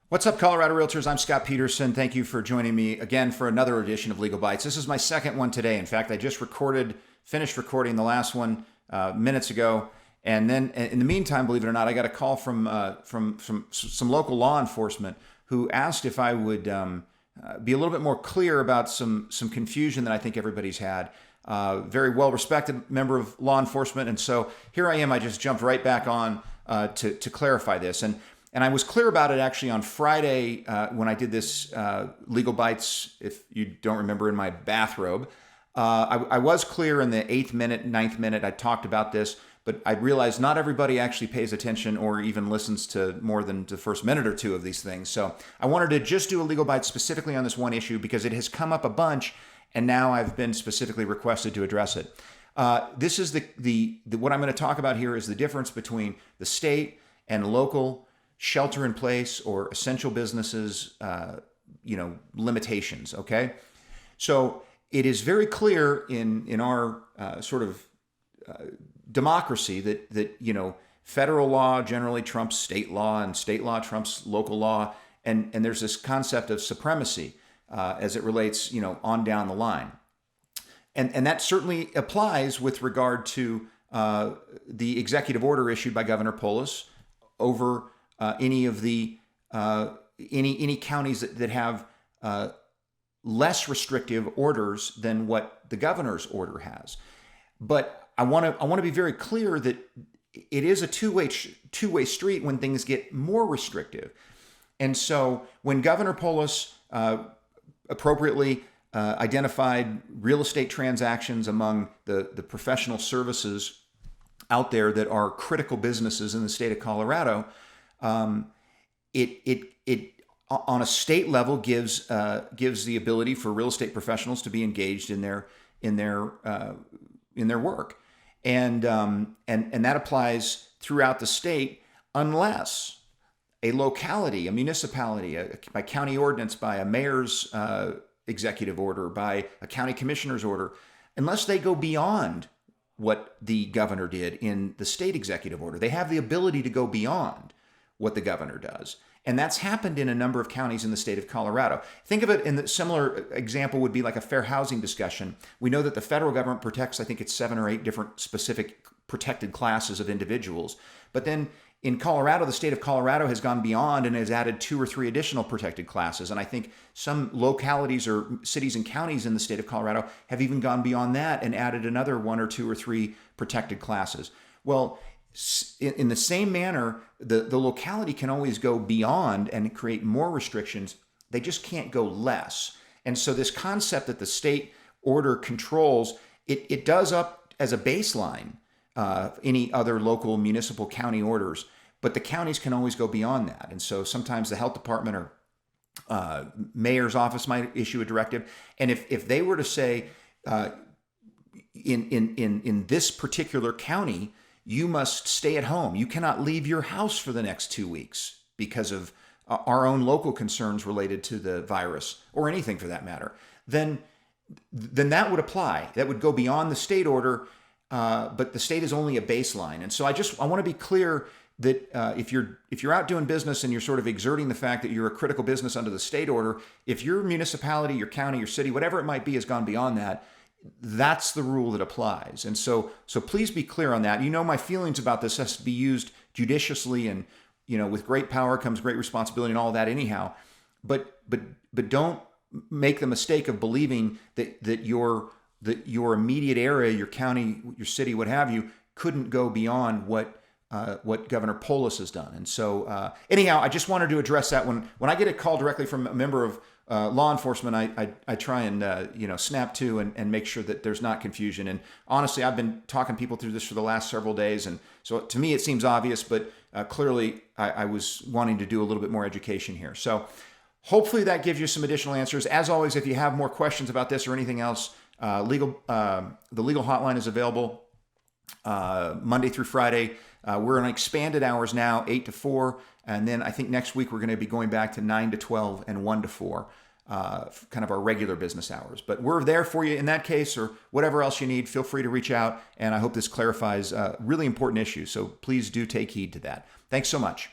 What's up, Colorado Realtors? I'm Scott Peterson. Thank you for joining me again for another edition of Legal Bites. This is my second one today. In fact, I just finished recording the last one minutes ago. And then in the meantime, believe it or not, I got a call from some local law enforcement who asked if I would be a little bit more clear about some confusion that I think everybody's had. Very well-respected member of law enforcement. And so here I am. I just jumped right back on to clarify this. And I was clear about it actually on Friday when I did this Legal Bites, if you don't remember, in my bathrobe. I was clear in the 8th minute, 9th minute. I talked about this, but I realized not everybody actually pays attention or even listens to more than the first minute or two of these things. So I wanted to just do a Legal Bite specifically on this one issue because it has come up a bunch, and now I've been specifically requested to address it. This is what I'm going to talk about here is the difference between the state and local shelter-in-place or essential businesses, limitations. Okay, so it is very clear in our sort of democracy that federal law generally trumps state law, and state law trumps local law, and there's this concept of supremacy as it relates on down the line, and that certainly applies with regard to the executive order issued by Governor Polis over any of the any counties that have less restrictive orders than what the governor's order has. But I want to be very clear that it is a two-way street when things get more restrictive. And so when Governor Polis appropriately identified real estate transactions among the professional services out there that are critical businesses in the state of Colorado, it on a state level gives the ability for real estate professionals to be engaged in their work, and that applies throughout the state unless a locality, a municipality, by county ordinance, by a mayor's executive order, by a county commissioner's order, unless they go beyond what the governor did in the state executive order. They have the ability to go beyond what the governor does. And that's happened in a number of counties in the state of Colorado. Think of it in the similar example would be like a fair housing discussion. We know that the federal government protects, I think it's 7 or 8 different specific protected classes of individuals. But then in Colorado, the state of Colorado has gone beyond and has added 2 or 3 additional protected classes. And I think some localities or cities and counties in the state of Colorado have even gone beyond that and added another 1 or 2 or 3 protected classes. Well, in the same manner, the locality can always go beyond and create more restrictions. They just can't go less. And so this concept that the state order controls, it does up as a baseline any other local municipal county orders, but the counties can always go beyond that. And so sometimes the health department or mayor's office might issue a directive. And if they were to say, in this particular county, you must stay at home. You cannot leave your house for the next 2 weeks because of our own local concerns related to the virus or anything for that matter. Then that would apply. That would go beyond the state order, but the state is only a baseline. And so I want to be clear that if you're out doing business and you're sort of exerting the fact that you're a critical business under the state order, if your municipality, your county, your city, whatever it might be, has gone beyond that, that's the rule that applies. And so please be clear on that. My feelings about this has to be used judiciously, and with great power comes great responsibility and all that anyhow. But don't make the mistake of believing that your immediate area, your county, your city, what have you, couldn't go beyond what Governor Polis has done. And so anyhow, I just wanted to address that. When I get a call directly from a member of law enforcement, I try and snap to and make sure that there's not confusion. And honestly, I've been talking people through this for the last several days, and so to me it seems obvious, but clearly I was wanting to do a little bit more education here. So hopefully that gives you some additional answers. As always, if you have more questions about this or anything else, the legal hotline is available Monday through Friday. We're on expanded hours now, 8 to 4. And then I think next week we're going to be going back to 9 to 12 and 1 to 4. kind of our regular business hours. But we're there for you in that case, or whatever else you need. Feel free to reach out, and I hope this clarifies really important issues. So please do take heed to that. Thanks so much.